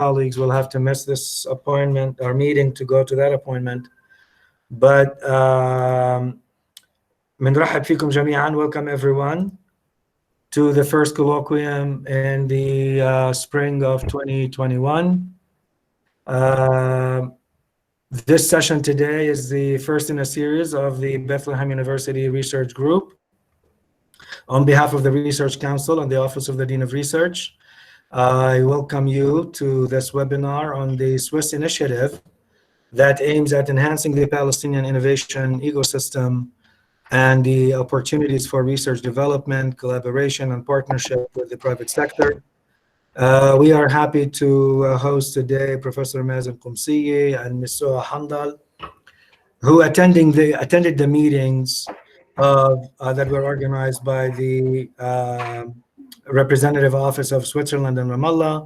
colleagues will have to miss this appointment or meeting to go to that appointment. But بنرحب فيكم جميعا. Welcome everyone to the first colloquium in the spring of 2021. This session today is the first in a series of the Bethlehem University Research Group. On behalf of the Research Council and the Office of the Dean of Research, I welcome you to this webinar on the Swiss initiative that aims at enhancing the Palestinian innovation ecosystem and the opportunities for research development, collaboration, and partnership with the private sector. We are happy to host today Professor Mazin and Ms. Suha Handal, who attended the meetings that were organized by the Representative Office of Switzerland in Ramallah,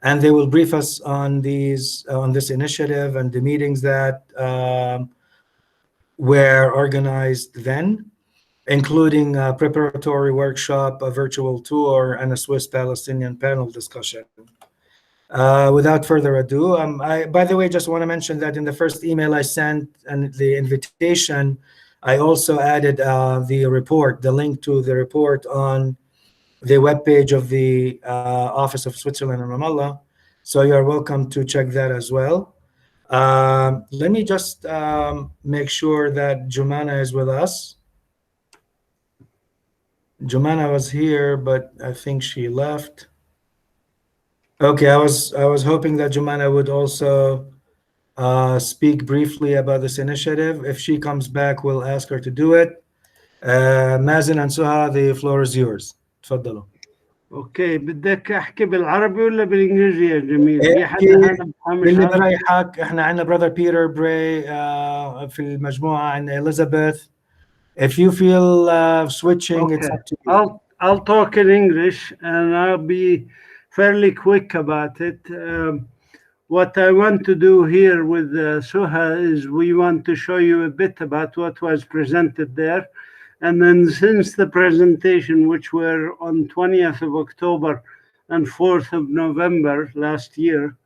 and they will brief us on this initiative and the meetings that were organized then, including a preparatory workshop, a virtual tour, and a Swiss-Palestinian panel discussion. Without further ado, by the way, just want to mention that in the first email I sent and the invitation, I also added the report, the link to the report on the webpage of the Office of Switzerland in Ramallah. So you're welcome to check that as well. Let me just make sure that Jumana is with us. Jumana was here, but I think she left. Okay, I was hoping that Jumana would also speak briefly about this initiative. If she comes back, we'll ask her to do it. Mazin and Suha, the floor is yours. تفضلوا. اوكي بدك احكي بالعربي ولا بالانجليزي يا جميل؟ في حدا هذا اللي بريحك. احنا عندنا brother Peter Bray في المجموعة، عندنا Elizabeth. If you feel switching, okay. It's up to you. I'll talk in English and I'll be fairly quick about it. What I want to do here with Suha is we want to show you a bit about what was presented there. And then since the presentation, which were on 20th of October and 4th of November last year,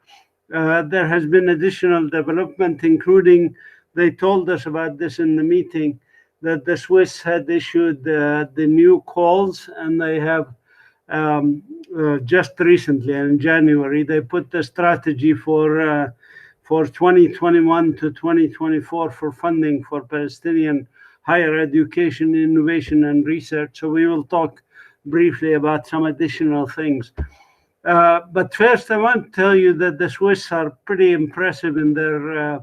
there has been additional development, including they told us about this in the meeting, that the Swiss had issued the new calls, and they have just recently, in January, they put the strategy for 2021 to 2024 for funding for Palestinian higher education, innovation, and research. So we will talk briefly about some additional things. But first, I want to tell you that the Swiss are pretty impressive in their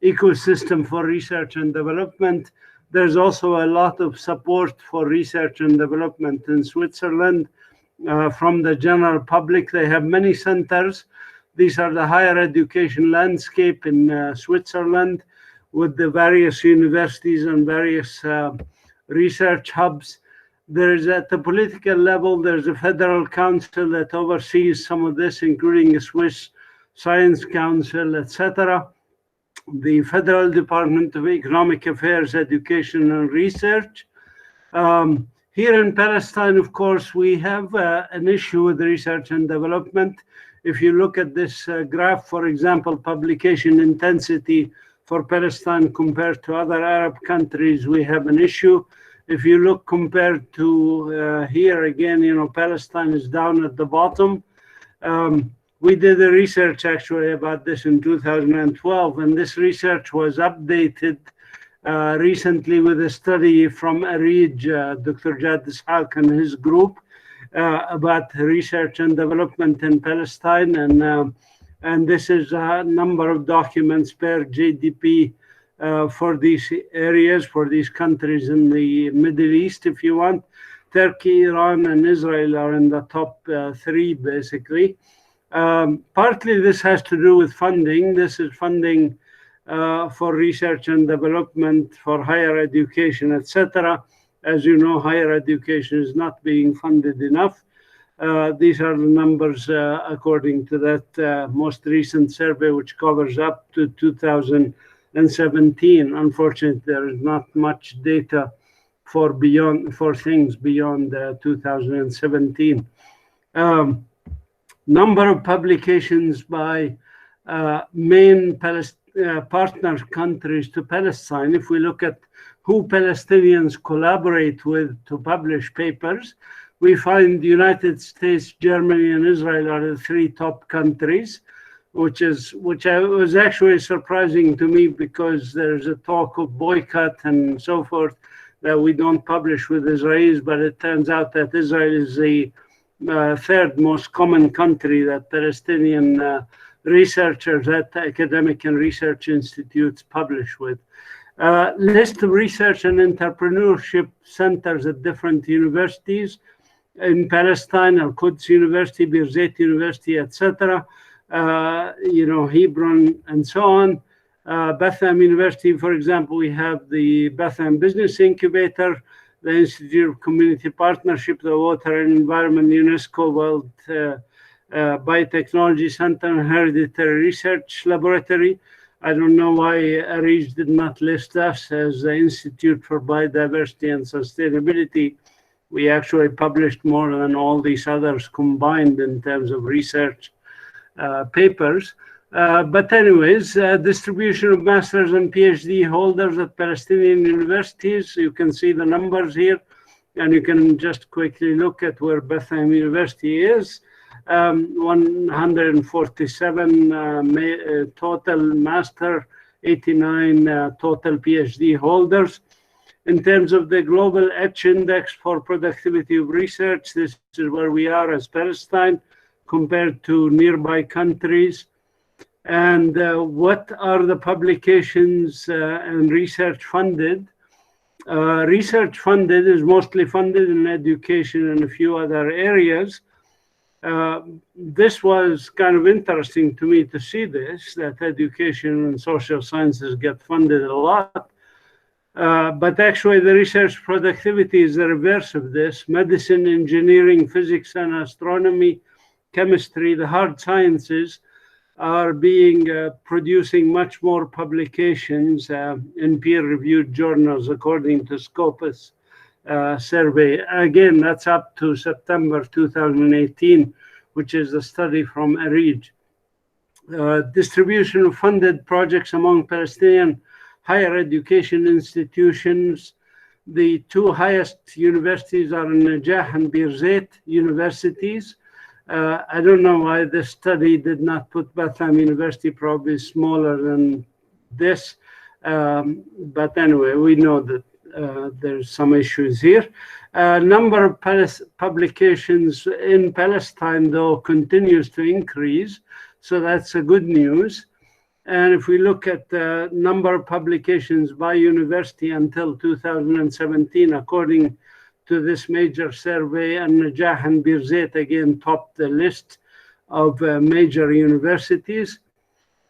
ecosystem for research and development. There's also a lot of support for research and development in Switzerland from the general public. They have many centers. These are the higher education landscape in Switzerland, with the various universities and various research hubs. There's at the political level, there's a federal council that oversees some of this, including the Swiss Science Council, etc. The Federal Department of Economic Affairs, Education and Research. Here in Palestine, of course, we have an issue with research and development. If you look at this graph, for example, publication intensity for Palestine compared to other Arab countries, we have an issue. If you look compared to here again, you know, Palestine is down at the bottom. We did a research actually about this in 2012, and this research was updated recently with a study from ARIJ, Dr. Jad Ishaq and his group about research and development in Palestine. And this is a number of documents per GDP for these areas, for these countries in the Middle East, if you want. Turkey, Iran, and Israel are in the top three, basically. Partly this has to do with funding. This is funding for research and development, for higher education, etc. As you know, higher education is not being funded enough. These are the numbers according to that most recent survey, which covers up to 2017. Unfortunately, there is not much data for things beyond 2017. number of publications by main partner countries to Palestine. If we look at who Palestinians collaborate with to publish papers, we find the United States, Germany, and Israel are the three top countries, which was actually surprising to me, because there's a talk of boycott and so forth, that we don't publish with Israelis, but it turns out that Israel is the third most common country that Palestinian researchers at academic and research institutes publish with. List of research and entrepreneurship centers at different universities in Palestine: Al-Quds University, Birzeit University, etc. Hebron, and so on. Bethlehem University, for example, we have the Bethlehem Business Incubator, the Institute of Community Partnership, the Water and Environment UNESCO World Biotechnology Center, and Hereditary Research Laboratory. I don't know why ARIJ did not list us as the Institute for Biodiversity and Sustainability. We actually published more than all these others combined in terms of research papers. But anyways, distribution of master's and PhD holders at Palestinian universities. You can see the numbers here, and you can just quickly look at where Bethlehem University is. 147 total master, 89 total PhD holders. In terms of the Global Edge Index for Productivity of Research, this is where we are as Palestine compared to nearby countries. And what are the publications and research funded? Research funded is mostly funded in education and a few other areas. This was kind of interesting to me to see this, that education and social sciences get funded a lot. But actually the research productivity is the reverse of this. Medicine, engineering, physics and astronomy, chemistry, the hard sciences are producing much more publications in peer-reviewed journals according to Scopus survey. Again, that's up to September 2018, which is the study from ARIJ. Distribution of funded projects among Palestinian higher education institutions. The two highest universities are Najah and Birzeit universities. I don't know why this study did not put Bethlehem University, probably smaller than this. But anyway, we know that there's some issues here. Number of publications in Palestine, though, continues to increase. So that's a good news. And if we look at the number of publications by university until 2017, according to this major survey, and Najah and Birzeit again topped the list of major universities.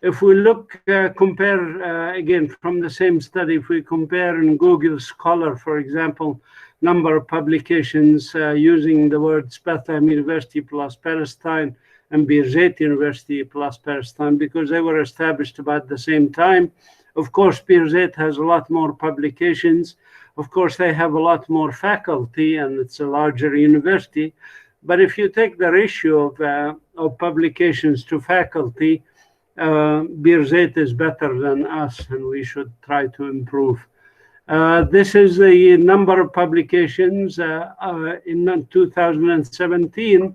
If we compare again from the same study, if we compare in Google Scholar, for example, number of publications using the words Bethlehem University plus Palestine and Birzeit University plus Palestine, because they were established about the same time. Of course, Birzeit has a lot more publications. Of course, they have a lot more faculty, and it's a larger university. But if you take the ratio of publications to faculty, Birzeit is better than us, and we should try to improve. This is the number of publications in 2017.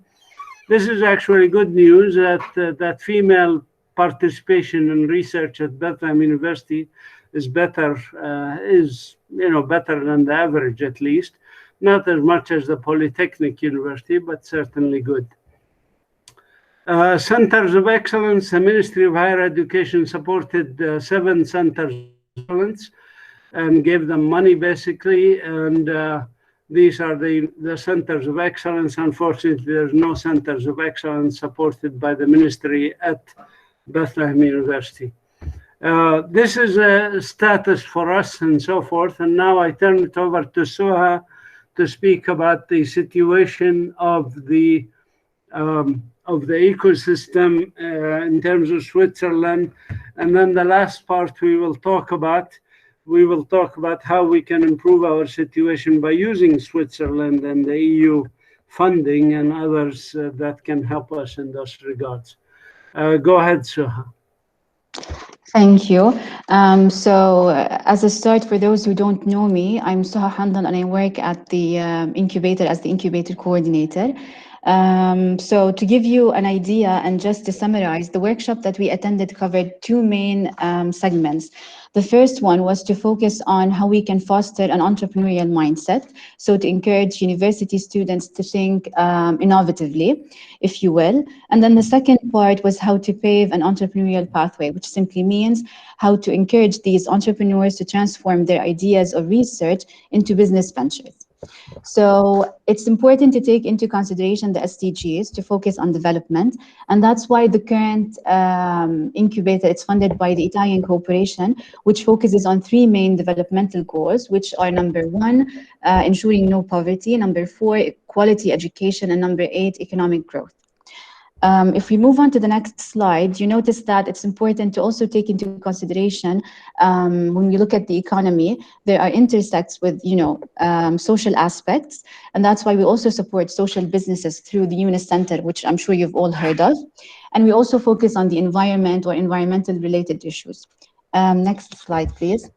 This is actually good news that female participation in research at Bethlehem University is better, better than the average, at least. Not as much as the Polytechnic University, but certainly good. Centers of Excellence. The Ministry of Higher Education supported 7 centers of excellence and gave them money, basically. And these are the centers of excellence. Unfortunately, there's no centers of excellence supported by the ministry at Bethlehem University. This is a status for us and so forth. And now I turn it over to Suha to speak about the situation of the ecosystem in terms of Switzerland. And then the last part we will talk about how we can improve our situation by using Switzerland and the EU funding and others that can help us in those regards. Go ahead, Suha. Thank you. As a start, for those who don't know me, I'm Suha Handlan and I work at the incubator as the incubator coordinator. So to give you an idea and just to summarize, the workshop that we attended covered two main segments. The first one was to focus on how we can foster an entrepreneurial mindset. So to encourage university students to think innovatively, if you will. And then the second part was how to pave an entrepreneurial pathway, which simply means how to encourage these entrepreneurs to transform their ideas or research into business ventures. So it's important to take into consideration the SDGs to focus on development. And that's why the current incubator, it's funded by the Italian Corporation, which focuses on three main developmental goals, which are number one, ensuring no poverty, number four, quality education, and number eight, economic growth. If we move on to the next slide, you notice that it's important to also take into consideration when we look at the economy, there are intersects with, social aspects. And that's why we also support social businesses through the UNIS Center, which I'm sure you've all heard of. And we also focus on the environment or environmental related issues. Next slide, please.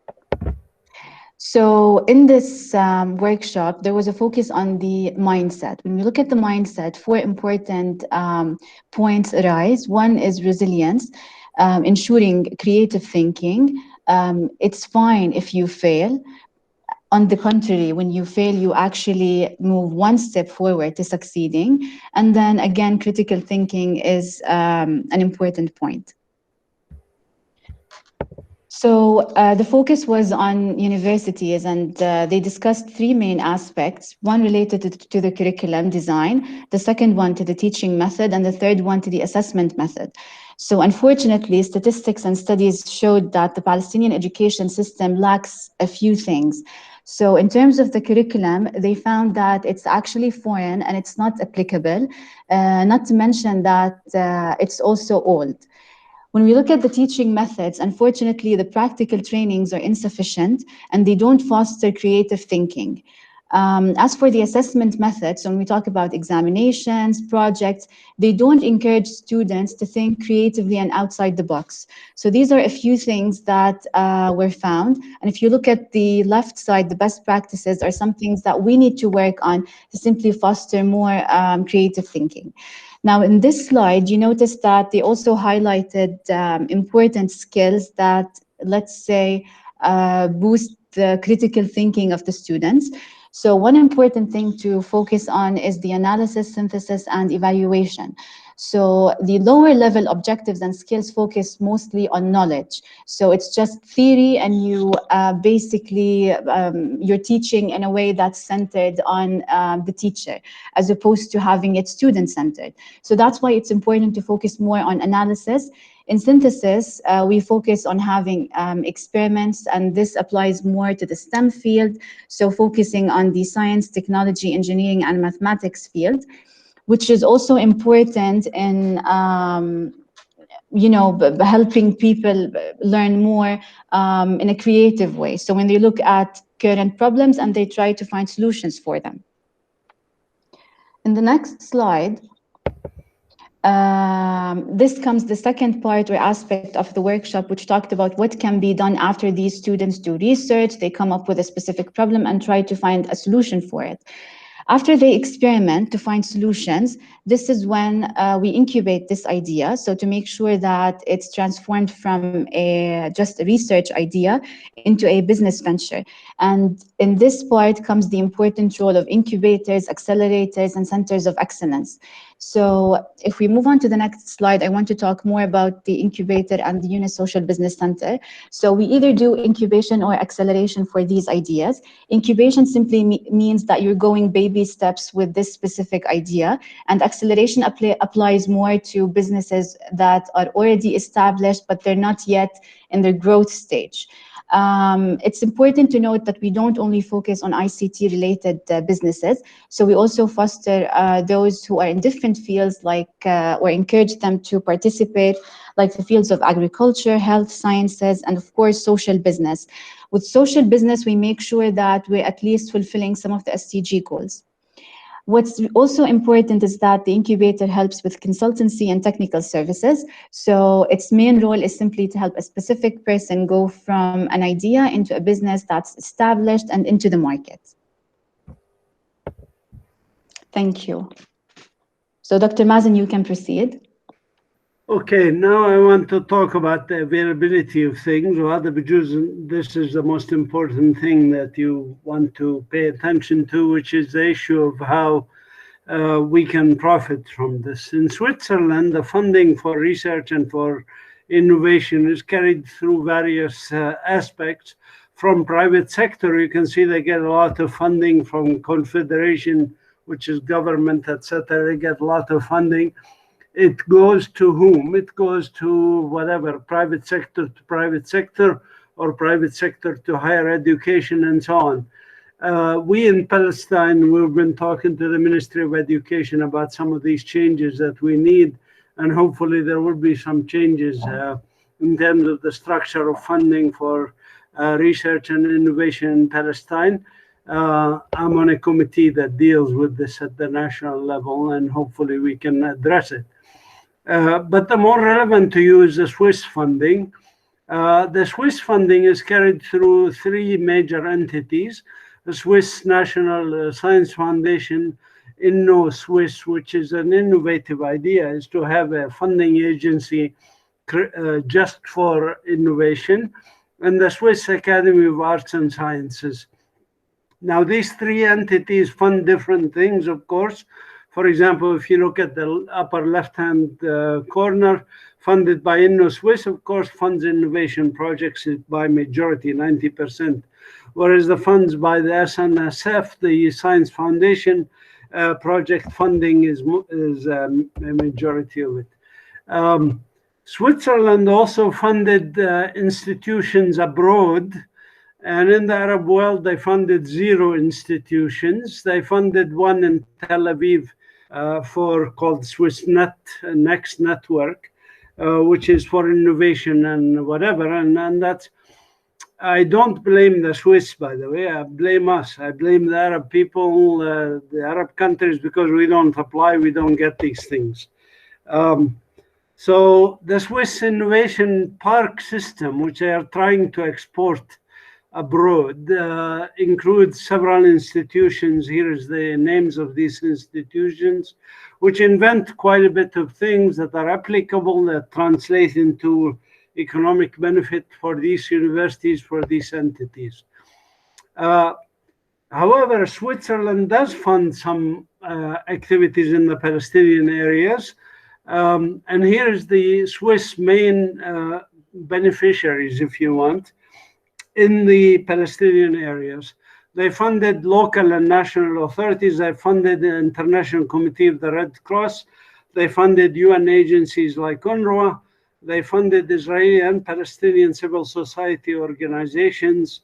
So in this workshop, there was a focus on the mindset. When we look at the mindset, four important points arise. One is resilience, ensuring creative thinking. It's fine if you fail. On the contrary, when you fail, you actually move one step forward to succeeding. And then again, critical thinking is an important point. So the focus was on universities, and they discussed three main aspects. One related to the curriculum design, the second one to the teaching method, and the third one to the assessment method. So unfortunately, statistics and studies showed that the Palestinian education system lacks a few things. So in terms of the curriculum, they found that it's actually foreign and it's not applicable, not to mention that it's also old. When we look at the teaching methods, unfortunately, the practical trainings are insufficient and they don't foster creative thinking. As for the assessment methods, when we talk about examinations, projects, they don't encourage students to think creatively and outside the box. So these are a few things that were found. And if you look at the left side, the best practices are some things that we need to work on to simply foster more creative thinking. Now, in this slide, you notice that they also highlighted important skills that, let's say, boost the critical thinking of the students. So one important thing to focus on is the analysis, synthesis, and evaluation. So the lower level objectives and skills focus mostly on knowledge. So it's just theory, and you basically, you're teaching in a way that's centered on the teacher, as opposed to having it student-centered. So that's why it's important to focus more on analysis. In synthesis, we focus on having experiments, and this applies more to the STEM field. So focusing on the science, technology, engineering, and mathematics field, which is also important in helping people learn more in a creative way. So when they look at current problems and they try to find solutions for them. In the next slide, this comes the second part or aspect of the workshop, which talked about what can be done after these students do research, they come up with a specific problem and try to find a solution for it. After they experiment to find solutions, this is when we incubate this idea. So to make sure that it's transformed from just a research idea into a business venture. And in this part comes the important role of incubators, accelerators, and centers of excellence. So if we move on to the next slide, I want to talk more about the incubator and the UNIS Social Business Center. So we either do incubation or acceleration for these ideas. Incubation simply means that you're going baby steps with this specific idea, and acceleration applies more to businesses that are already established, but they're not yet in their growth stage. It's important to note that we don't only focus on ICT-related businesses, so we also foster those who are in different fields, like or encourage them to participate, like the fields of agriculture, health sciences, and of course, social business. With social business, we make sure that we're at least fulfilling some of the SDG goals. What's also important is that the incubator helps with consultancy and technical services. So its main role is simply to help a specific person go from an idea into a business that's established and into the market. Thank you. So Dr. Mazin, you can proceed. Okay, now I want to talk about the availability of things. This is the most important thing that you want to pay attention to, which is the issue of how we can profit from this. In Switzerland, the funding for research and for innovation is carried through various aspects. From private sector, you can see they get a lot of funding from Confederation, which is government, etc. They get a lot of funding. It goes to whom? It goes to whatever, private sector to private sector, or private sector to higher education, and so on. We in Palestine, we've been talking to the Ministry of Education about some of these changes that we need, and hopefully there will be some changes in terms of the structure of funding for research and innovation in Palestine. I'm on a committee that deals with this at the national level, and hopefully we can address it. But the more relevant to you is the Swiss funding. The Swiss funding is carried through three major entities: the Swiss National Science Foundation, InnoSwiss, which is an innovative idea, is to have a funding agency just for innovation, and the Swiss Academy of Arts and Sciences. Now, these three entities fund different things, of course. For example, if you look at the upper left-hand corner, funded by InnoSwiss, of course, funds innovation projects by majority, 90%. Whereas the funds by the SNSF, the Science Foundation, project funding is a majority of it. Switzerland also funded institutions abroad. And in the Arab world, they funded 0 institutions. They funded one in Tel Aviv called Swiss Next Network, which is for innovation and whatever. And that's, I don't blame the Swiss, by the way. I blame us. I blame the Arab people, the Arab countries, because we don't apply, we don't get these things. So the Swiss Innovation Park system, which they are trying to export abroad, includes several institutions. Here is the names of these institutions, which invent quite a bit of things that are applicable, that translate into economic benefit for these universities, for these entities. However, Switzerland does fund some activities in the Palestinian areas. And here is the Swiss main beneficiaries, if you want, in the Palestinian areas. They funded local and national authorities. They funded the International Committee of the Red Cross. They funded UN agencies like UNRWA. They funded Israeli and Palestinian civil society organizations,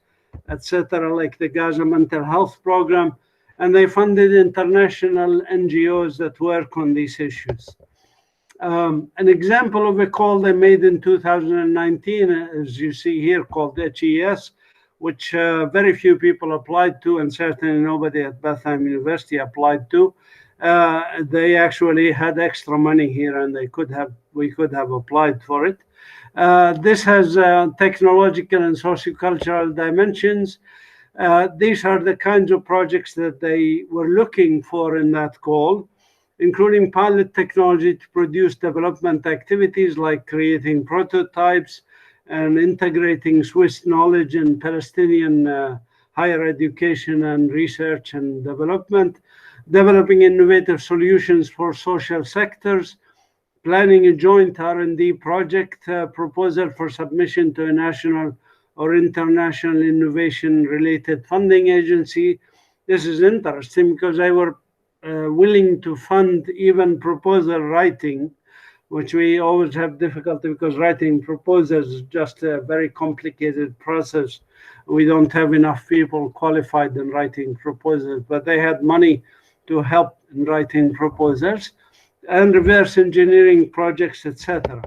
etc., like the Gaza Mental Health Program. And they funded international NGOs that work on these issues. An example of a call they made in 2019, as you see here, called HES, which very few people applied to, and certainly nobody at Bethlehem University applied to. They actually had extra money here, and we could have applied for it. This has technological and sociocultural dimensions. These are the kinds of projects that they were looking for in that call, including pilot technology to produce development activities like creating prototypes and integrating Swiss knowledge in Palestinian higher education and research and development, developing innovative solutions for social sectors, planning a joint R&D project proposal for submission to a national or international innovation-related funding agency. This is interesting because they were willing to fund even proposal writing, which we always have difficulty because writing proposals is just a very complicated process. We don't have enough people qualified in writing proposals, but they had money to help in writing proposals and reverse engineering projects, etc.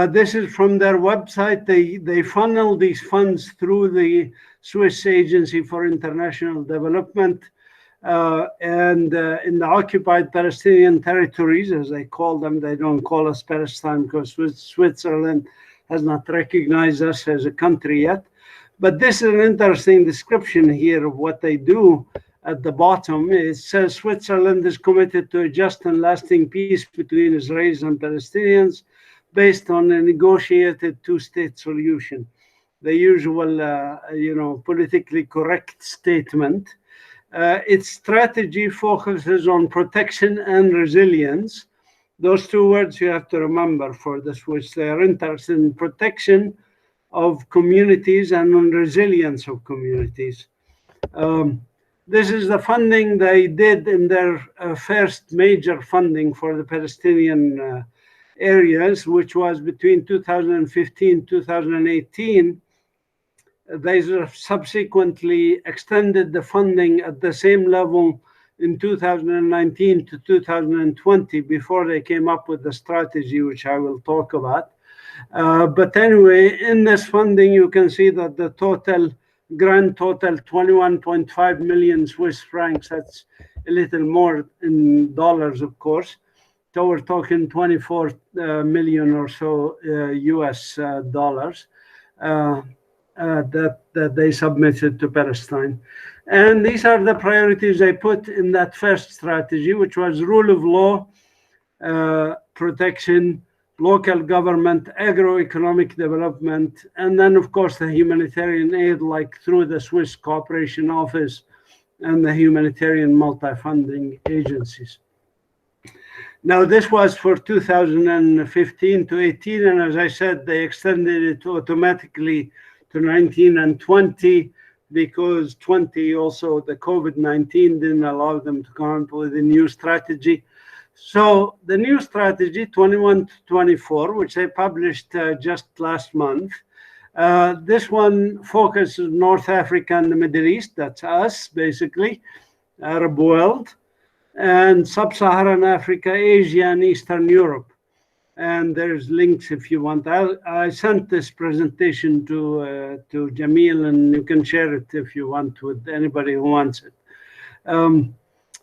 This is from their website. They funnel these funds through the Swiss Agency for International Development. and in the occupied Palestinian territories, as they call them. They don't call us Palestine because Switzerland has not recognized us as a country yet. But this is an interesting description here of what they do. At the bottom, it says Switzerland is committed to a just and lasting peace between Israelis and Palestinians based on a negotiated two-state solution. The usual, politically correct statement. Its strategy focuses on protection and resilience. Those two words you have to remember for the Swiss. They are interested in protection of communities and on resilience of communities. This is the funding they did in their first major funding for the Palestinian areas, which was between 2015 2018. They subsequently extended the funding at the same level in 2019 to 2020 before they came up with the strategy, which I will talk about. But anyway, in this funding, you can see that the grand total, 21.5 million Swiss francs. That's a little more in dollars, of course. So we're talking 24 million or so US dollars that they submitted to Palestine. And these are the priorities they put in that first strategy, which was rule of law, protection, local government, agroeconomic development, and then, of course, the humanitarian aid, like through the Swiss Cooperation Office and the humanitarian multi-funding agencies. Now, this was for 2015 to 18, and as I said, they extended it automatically to 19 and 20 because 20 also, the COVID-19 didn't allow them to come up with a new strategy. So the new strategy, 21 to 24, which they published just last month, this one focuses North Africa and the Middle East. That's us, basically, Arab world, and Sub-Saharan Africa, Asia, and Eastern Europe. And there's links if you want. I sent this presentation to Jameel, and you can share it if you want with anybody who wants it.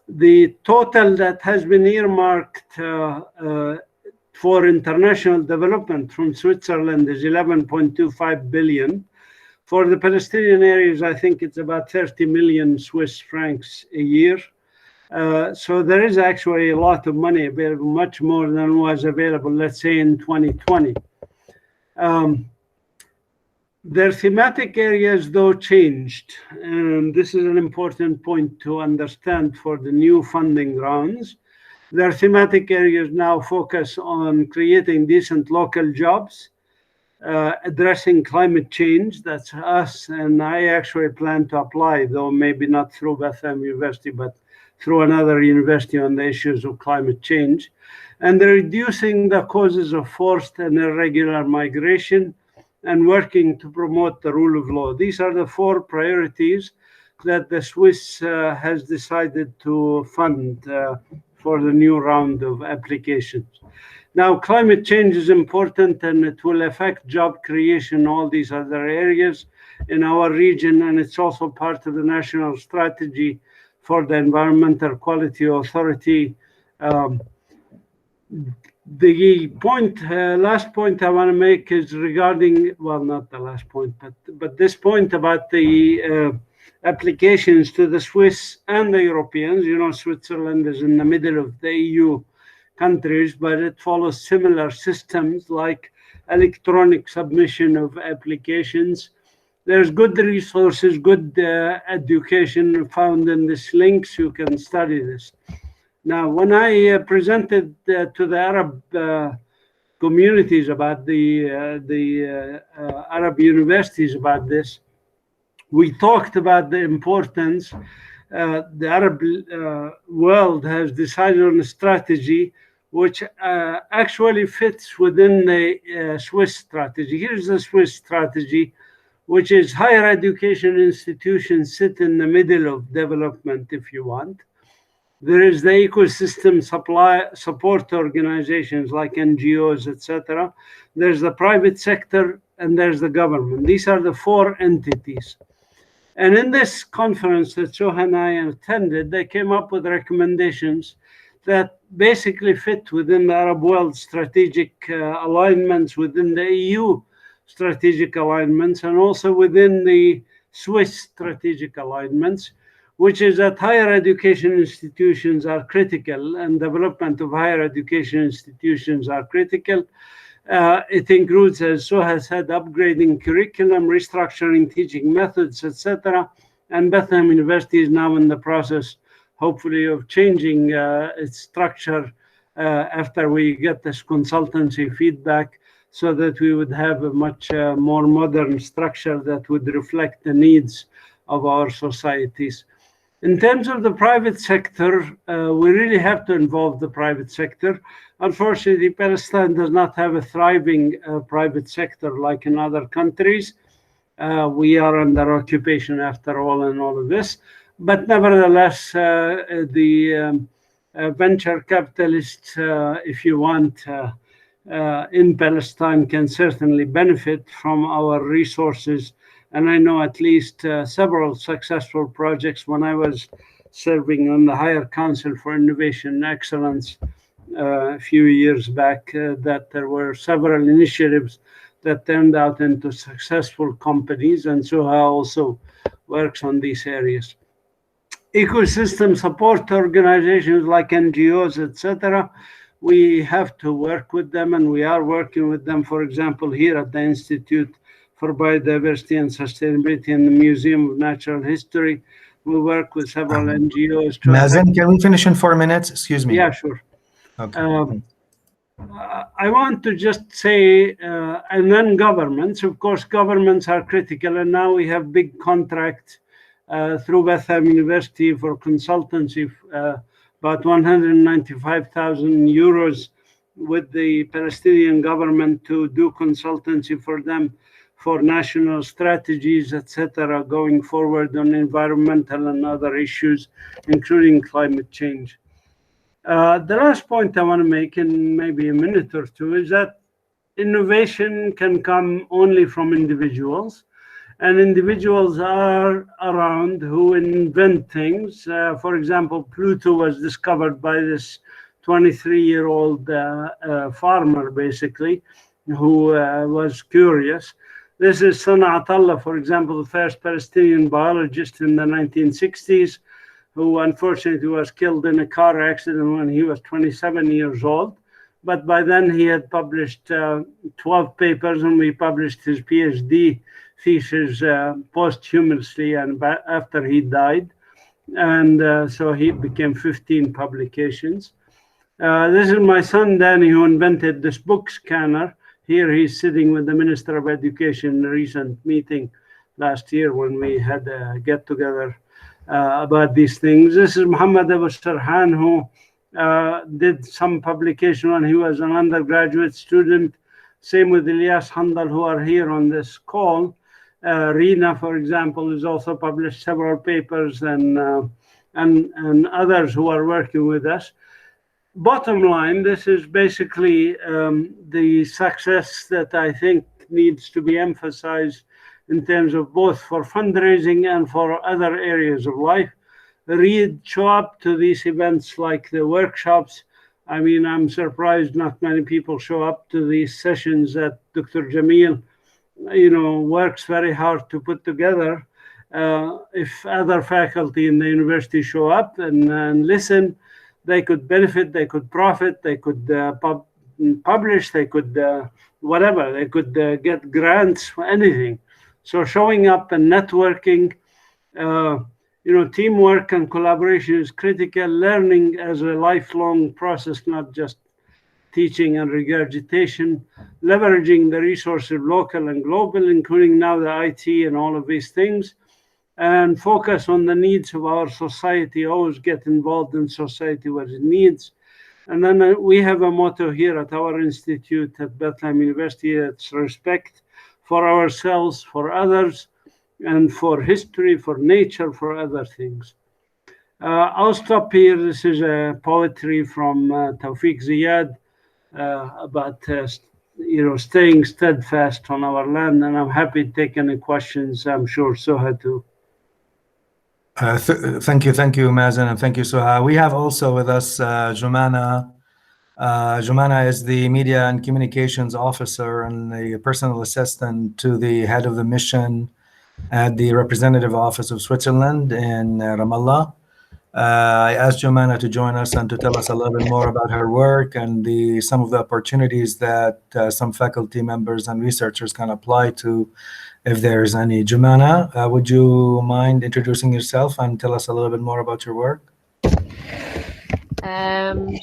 The total that has been earmarked for international development from Switzerland is 11.25 billion. For the Palestinian areas, I think it's about 30 million Swiss francs a year. So there is actually a lot of money available, much more than was available, let's say, in 2020. Their thematic areas, though, changed, and this is an important point to understand for the new funding rounds. Their thematic areas now focus on creating decent local jobs, addressing climate change, that's us, and I actually plan to apply, though maybe not through Bethlehem University, but through another university on the issues of climate change. And they're reducing the causes of forced and irregular migration, and working to promote the rule of law. These are the 4 priorities that the Swiss has decided to fund for the new round of applications. Now, climate change is important, and it will affect job creation, all these other areas in our region, and it's also part of the national strategy for the Environmental Quality Authority. The point, last point I want to make is regarding, well, not the last point, but this point about the applications to the Swiss and the Europeans. You know, Switzerland is in the middle of the EU countries, but it follows similar systems like electronic submission of applications. There's good resources, good education found in these links. You can study this. Now, when I presented to the Arab communities about the Arab universities about this, we talked about the importance. The Arab world has decided on a strategy which actually fits within the Swiss strategy. Here's the Swiss strategy, which is higher education institutions sit in the middle of development, if you want. There is the ecosystem support organizations like NGOs, etc. There's the private sector, and there's the government. These are the 4 entities. And in this conference that Suha and I attended, they came up with recommendations that basically fit within the Arab world strategic alignments, within the EU strategic alignments, and also within the Swiss strategic alignments, which is that higher education institutions are critical and development of higher education institutions are critical. It includes, as Suha said, upgrading curriculum, restructuring teaching methods, etc. And Bethlehem University is now in the process, hopefully, of changing its structure after we get this consultancy feedback, so that we would have a much more modern structure that would reflect the needs of our societies. In terms of the private sector, we really have to involve the private sector. Unfortunately, Palestine does not have a thriving private sector like in other countries. We are under occupation after all and all of this. But nevertheless, the venture capitalists, if you want, in Palestine can certainly benefit from our resources. And I know at least several successful projects when I was serving on the Higher Council for Innovation and Excellence a few years back, that there were several initiatives that turned out into successful companies, and Suha also works on these areas. Ecosystem support organizations like NGOs, etc., we have to work with them, and we are working with them. For example, here at the Institute for Biodiversity and Sustainability in the Museum of Natural History, we work with several NGOs. Mazin, can we finish in 4 minutes? Excuse me. Yeah, sure. Okay. I want to just say, and then governments, of course, governments are critical, and now we have big contracts through Bethlehem University for consultancy, about 195,000 euros with the Palestinian government to do consultancy for them for national strategies, etc., going forward on environmental and other issues, including climate change. The last point I want to make in maybe a minute or two is that innovation can come only from individuals, and individuals are around who invent things. For example, Pluto was discovered by this 23-year-old farmer, basically, who was curious. This is Sana'at Allah, for example, the first Palestinian biologist in the 1960s, who unfortunately was killed in a car accident when he was 27 years old. But by then he had published 12 papers, and we published his PhD thesis posthumously and after he died. And so he became 15 publications. This is my son, Danny, who invented this book scanner. Here he's sitting with the Minister of Education in a recent meeting last year when we had a get-together about these things. This is Muhammad Abu Sarhan, who did some publication when he was an undergraduate student. Same with Ilyas Handal, who are here on this call. Rina, for example, has also published several papers, and others who are working with us. Bottom line, this is basically the success that I think needs to be emphasized in terms of both for fundraising and for other areas of life. Show up to these events like the workshops. I mean, I'm surprised not many people show up to these sessions that Dr. Jameel, works very hard to put together. If other faculty in the university show up and listen, they could benefit, they could profit, they could publish, they could whatever, they could get grants for anything. So showing up and networking, teamwork and collaboration is critical. Learning as a lifelong process, not just teaching and regurgitation. Leveraging the resources local and global, including now the IT and all of these things. And focus on the needs of our society. Always get involved in society what it needs. And then we have a motto here at our institute at Bethlehem University. It's respect for ourselves, for others, and for history, for nature, for other things. I'll stop here. This is a poetry from Tawfiq Ziyad about staying steadfast on our land, and I'm happy to take any questions. I'm sure Suha too. Thank you, Mazin, and thank you, Suha. We have also with us Jumana. Jumana is the Media and Communications Officer and the personal assistant to the head of the mission at the Representative Office of Switzerland in Ramallah. I asked Jumana to join us and to tell us a little bit more about her work and some of the opportunities that some faculty members and researchers can apply to, if there's any. Jumana, would you mind introducing yourself and tell us a little bit more about your work?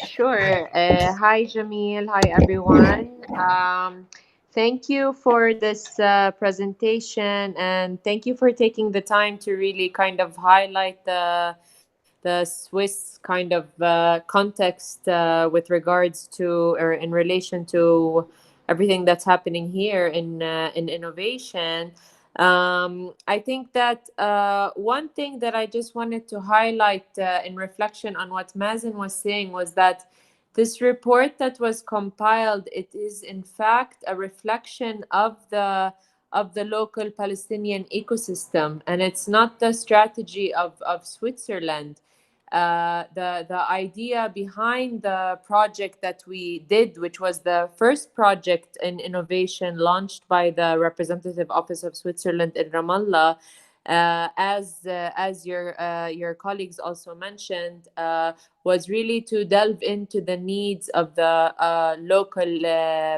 Sure. Hi, Jameel. Hi, everyone. Thank you for this presentation, and thank you for taking the time to really kind of highlight the Swiss kind of context with regards to, or in relation to, everything that's happening here in innovation. I think that one thing that I just wanted to highlight in reflection on what Mazin was saying was that this report that was compiled, it is in fact a reflection of the local Palestinian ecosystem, and it's not the strategy of Switzerland. The idea behind the project that we did, which was the first project in innovation launched by the Representative Office of Switzerland in Ramallah, as your colleagues also mentioned, was really to delve into the needs of the local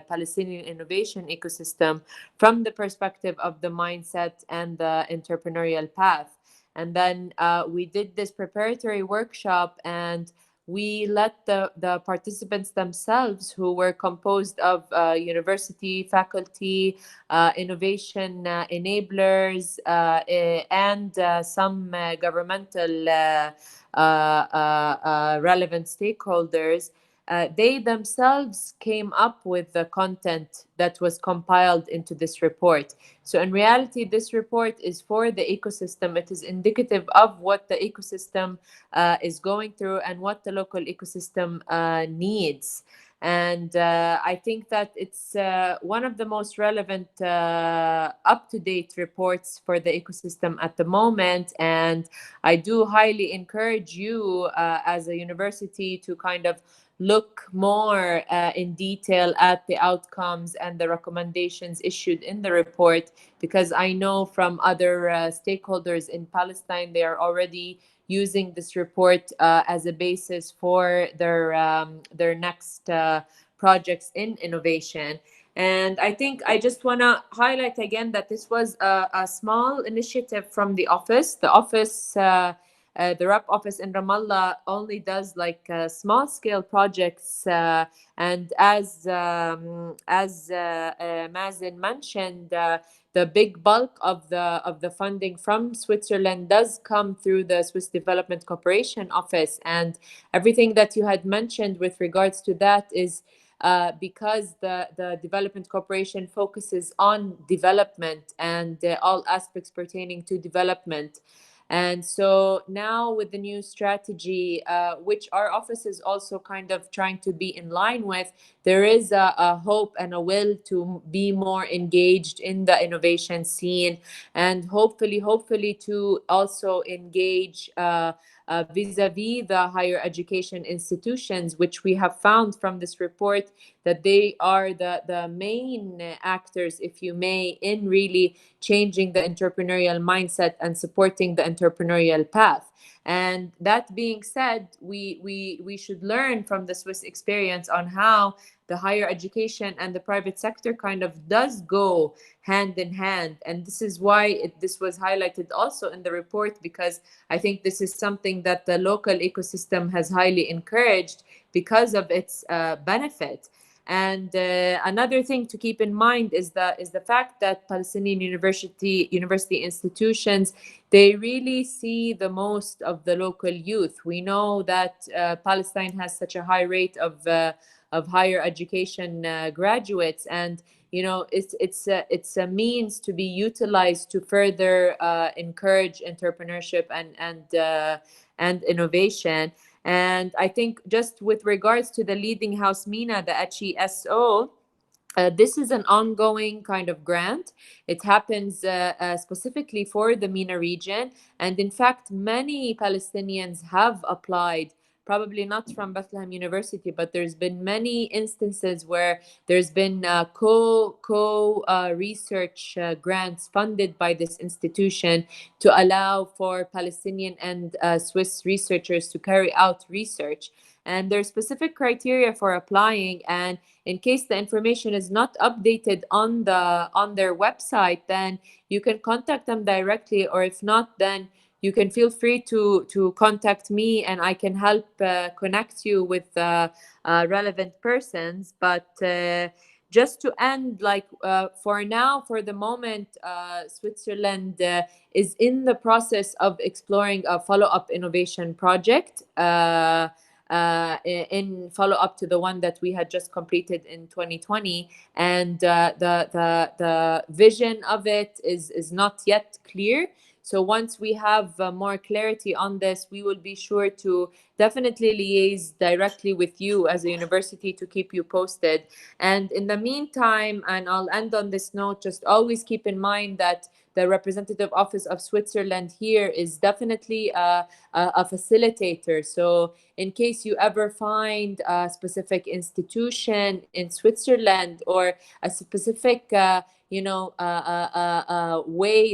Palestinian innovation ecosystem from the perspective of the mindset and the entrepreneurial path. And then we did this preparatory workshop, and we let the participants themselves, who were composed of university faculty, innovation enablers, and some governmental relevant stakeholders, they themselves came up with the content that was compiled into this report. So in reality, this report is for the ecosystem. It is indicative of what the ecosystem is going through and what the local ecosystem needs. And I think that it's one of the most relevant up-to-date reports for the ecosystem at the moment. And I do highly encourage you as a university to kind of look more in detail at the outcomes and the recommendations issued in the report, because I know from other stakeholders in Palestine, they are already using this report as a basis for their next projects in innovation. And I think I just want to highlight again that this was a small initiative from the office. The office, the REP office in Ramallah, only does like small scale projects. And as Mazin mentioned, the big bulk of the funding from Switzerland does come through the Swiss Development Cooperation Office. And everything that you had mentioned with regards to that is because the development cooperation focuses on development and all aspects pertaining to development. And so now with the new strategy, which our office is also kind of trying to be in line with, there is a hope and a will to be more engaged in the innovation scene, and hopefully to also engage vis-a-vis the higher education institutions, which we have found from this report that they are the main actors, if you may, in really changing the entrepreneurial mindset and supporting the entrepreneurial path. And that being said, we should learn from the Swiss experience on how the higher education and the private sector kind of does go hand in hand. And this is why this was highlighted also in the report, because I think this is something that the local ecosystem has highly encouraged because of its benefit. And another thing to keep in mind is the fact that Palestinian university institutions, they really see the most of the local youth. We know that Palestine has such a high rate of higher education graduates, and you know it's a means to be utilized to further encourage entrepreneurship and innovation. And I think just with regards to the leading house MENA, the HESO, This is an ongoing kind of grant. It happens specifically for the MENA region. And in fact, many Palestinians have applied, probably not from Bethlehem University, but there's been many instances where there's been research grants funded by this institution to allow for Palestinian and Swiss researchers to carry out research. And there's specific criteria for applying, and in case the information is not updated on their website, then you can contact them directly, or if not, then you can feel free to contact me, and I can help connect you with relevant persons. But just to end, like for now, for the moment, Switzerland is in the process of exploring a follow-up innovation project in follow-up to the one that we had just completed in 2020. And the vision of it is not yet clear. So once we have more clarity on this, we will be sure to definitely liaise directly with you as a university to keep you posted. And in the meantime, and I'll end on this note, just always keep in mind that the representative office of Switzerland here is definitely a facilitator. So in case you ever find a specific institution in Switzerland or a specific way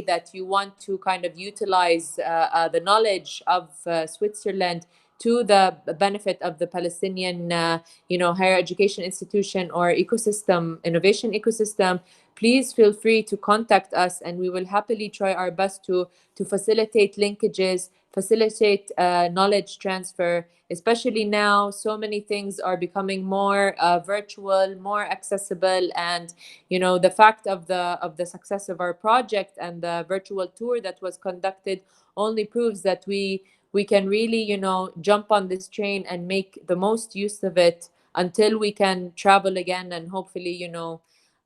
that you want to kind of utilize the knowledge of Switzerland to the benefit of the Palestinian, higher education institution or ecosystem, innovation ecosystem, please feel free to contact us, and we will happily try our best to facilitate linkages, facilitate knowledge transfer, especially now so many things are becoming more virtual, more accessible. And the fact of the success of our project and the virtual tour that was conducted only proves that we can really jump on this train and make the most use of it until we can travel again, and hopefully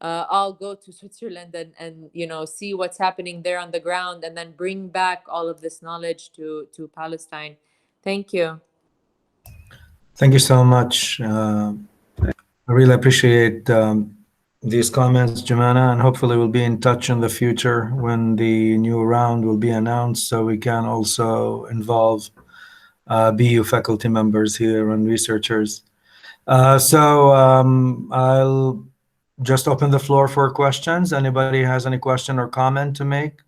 I'll go to Switzerland and see what's happening there on the ground, and then bring back all of this knowledge to Palestine. Thank you. Thank you so much. I really appreciate these comments, Jumana, and hopefully we'll be in touch in the future when the new round will be announced, so we can also involve BU faculty members here and researchers. So I'll just open the floor for questions. Anybody has any question or comment to make?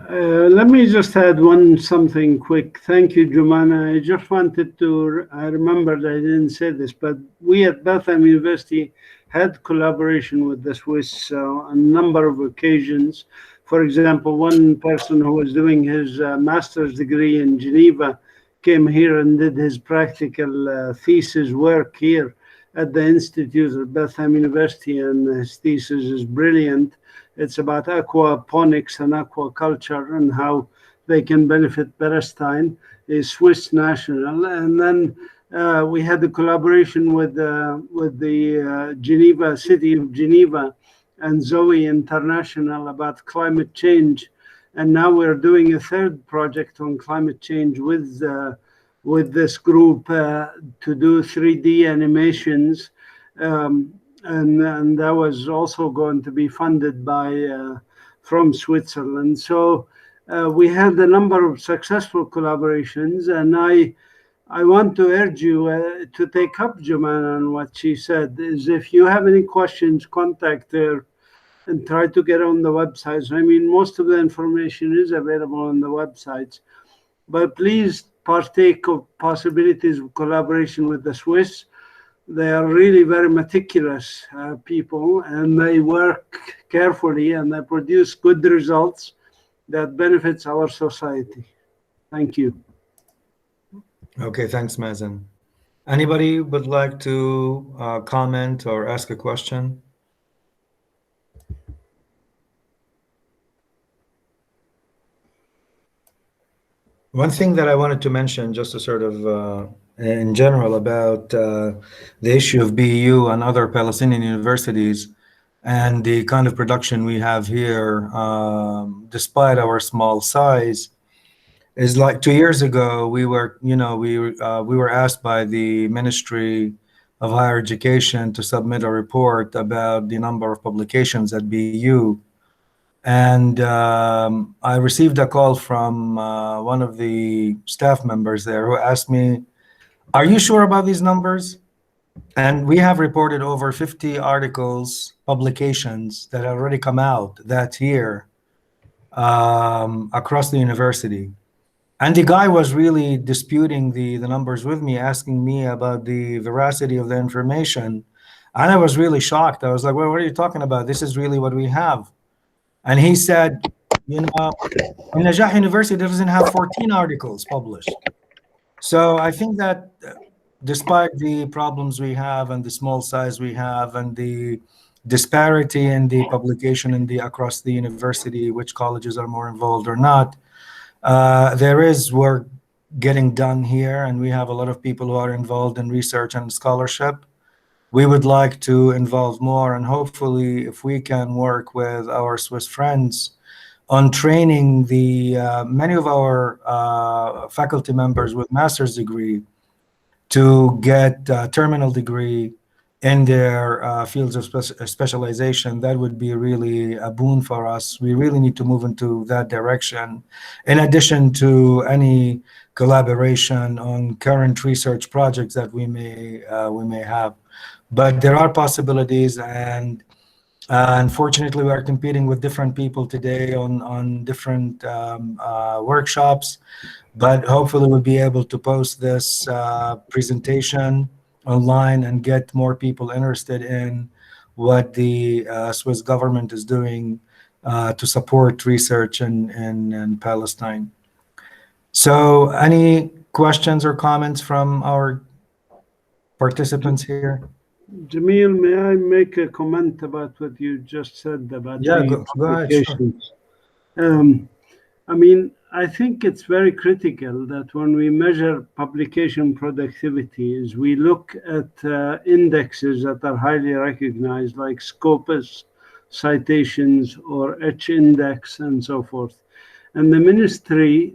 Let me just add something quick. Thank you, Jumana. I just wanted to, I remembered I didn't say this, but we at Bethlehem University had collaboration with the Swiss on a number of occasions. For example, one person who was doing his master's degree in Geneva came here and did his practical thesis work here at the Institute at Bethlehem University, and his thesis is brilliant. It's about aquaponics and aquaculture and how they can benefit Palestine. Is Swiss national. And then we had the collaboration with the Geneva, city of Geneva, and Zoe International about climate change. And now we're doing a third project on climate change with this group to do 3D animations. And that was also going to be funded by from Switzerland. So we had a number of successful collaborations, and I want to urge you to take up Jumana on what she said. Is if you have any questions, contact her and try to get on the websites. I mean, most of the information is available on the websites, but please partake of possibilities of collaboration with the Swiss. They are really very meticulous people, and they work carefully, and they produce good results that benefits our society. Thank you. Okay, thanks, Mazin. Anybody would like to comment or ask a question? One thing that I wanted to mention, just to sort of in general about the issue of BU and other Palestinian universities and the kind of production we have here, despite our small size, is like 2 years ago we were, we were asked by the ministry of Higher Education to submit a report about the number of publications at BU. And I received a call from one of the staff members there who asked me, "Are you sure about these numbers?" And we have reported over 50 articles, publications that have already come out that year across the university. And the guy was really disputing the numbers with me, asking me about the veracity of the information. And I was really shocked. I was like, well, what are you talking about? This is really what we have. And he said, you know, Najah University doesn't have 14 articles published. So I think that despite the problems we have and the small size we have and the disparity in the publication in the across the university, which colleges are more involved or not, there is work getting done here, and we have a lot of people who are involved in research and scholarship. We would like to involve more, and hopefully if we can work with our Swiss friends on training the many of our faculty members with master's degree to get a terminal degree in their fields of specialization, that would be really a boon for us. We really need to move into that direction, in addition to any collaboration on current research projects that we may have. But there are possibilities, and unfortunately, we are competing with different people today on different workshops. But hopefully, we'll be able to post this presentation online and get more people interested in what the Swiss government is doing to support research in Palestine. So, any questions or comments from our participants here? Jameel, may I make a comment about what you just said about Yeah, the go ahead, sure. publications? I mean, I think it's very critical that when we measure publication productivity is we look at indexes that are highly recognized, like Scopus, citations, or H-index, and so forth. And the ministry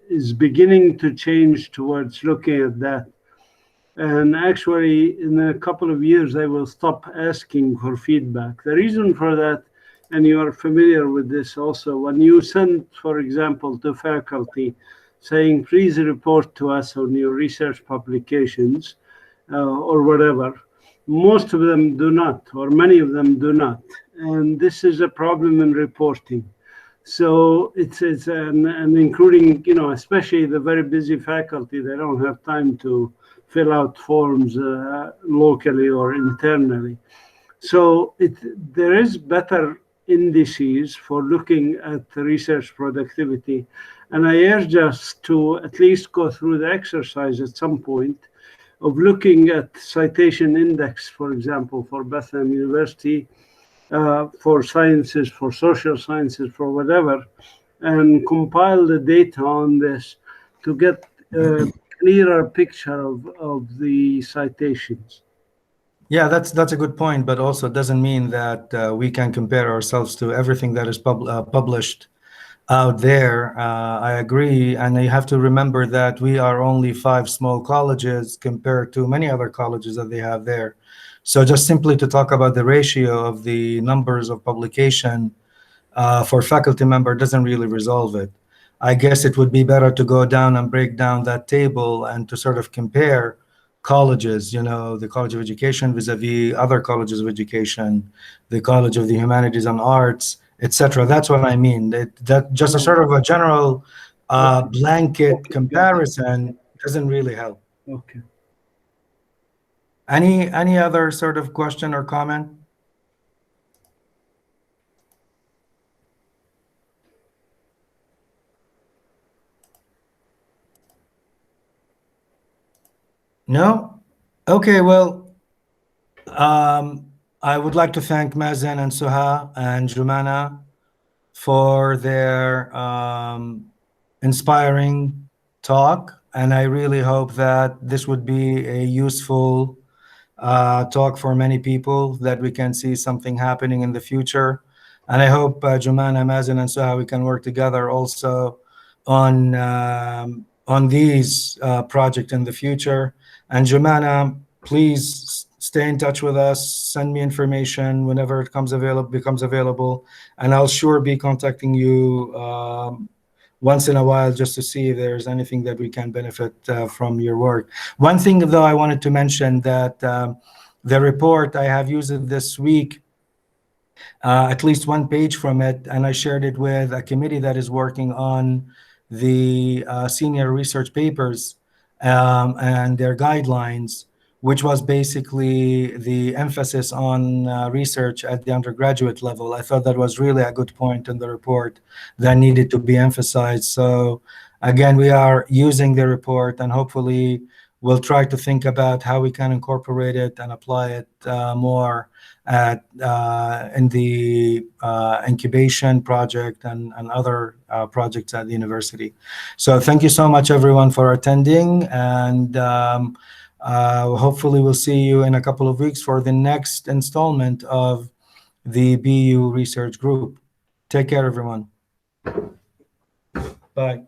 is beginning to change towards looking at that. And actually, in a couple of years, they will stop asking for feedback. The reason for that, and you are familiar with this also, when you send, for example, to faculty saying, please report to us on your research publications or whatever, most of them do not, or many of them do not. And this is a problem in reporting. So it's and including, you know, especially the very busy faculty, they don't have time to fill out forms locally or internally. So there is better indices for looking at research productivity. And I urge us to at least go through the exercise at some point of looking at citation index, for example, for Bethlehem University, for sciences, for social sciences, for whatever, and compile the data on this to get a clearer picture of the citations. Yeah, that's a good point, but also doesn't mean that we can compare ourselves to everything that is published out there. I agree, and you have to remember that we are only 5 small colleges compared to many other colleges that they have there. So just simply to talk about the ratio of the numbers of publication for faculty member doesn't really resolve it. I guess it would be better to go down and break down that table and to sort of compare colleges, you know, the College of Education vis-a-vis other colleges of education, the College of the Humanities and Arts, etc. That's what I mean. That just a sort of a general blanket comparison doesn't really help. Okay. Any other sort of question or comment? No? Okay, well, I would like to thank Mazin and Suha and Jumana for their inspiring talk. And I really hope that this would be a useful talk for many people, that we can see something happening in the future. And I hope Jumana, Mazin, and Suha, we can work together also on these projects in the future. And Jumana, please stay in touch with us, send me information whenever it becomes available, and I'll sure be contacting you once in a while just to see if there's anything that we can benefit from your work. One thing, though, I wanted to mention that the report, I have used it this week, at least one page from it, and I shared it with a committee that is working on the senior research papers and their guidelines, which was basically the emphasis on research at the undergraduate level. I thought that was really a good point in the report that needed to be emphasized. So again, we are using the report, and hopefully we'll try to think about how we can incorporate it and apply it more in the incubation project and other projects at the university. So thank you so much, everyone, for attending, and hopefully we'll see you in a couple of weeks for the next installment of the BU Research Group. Take care, everyone. Bye.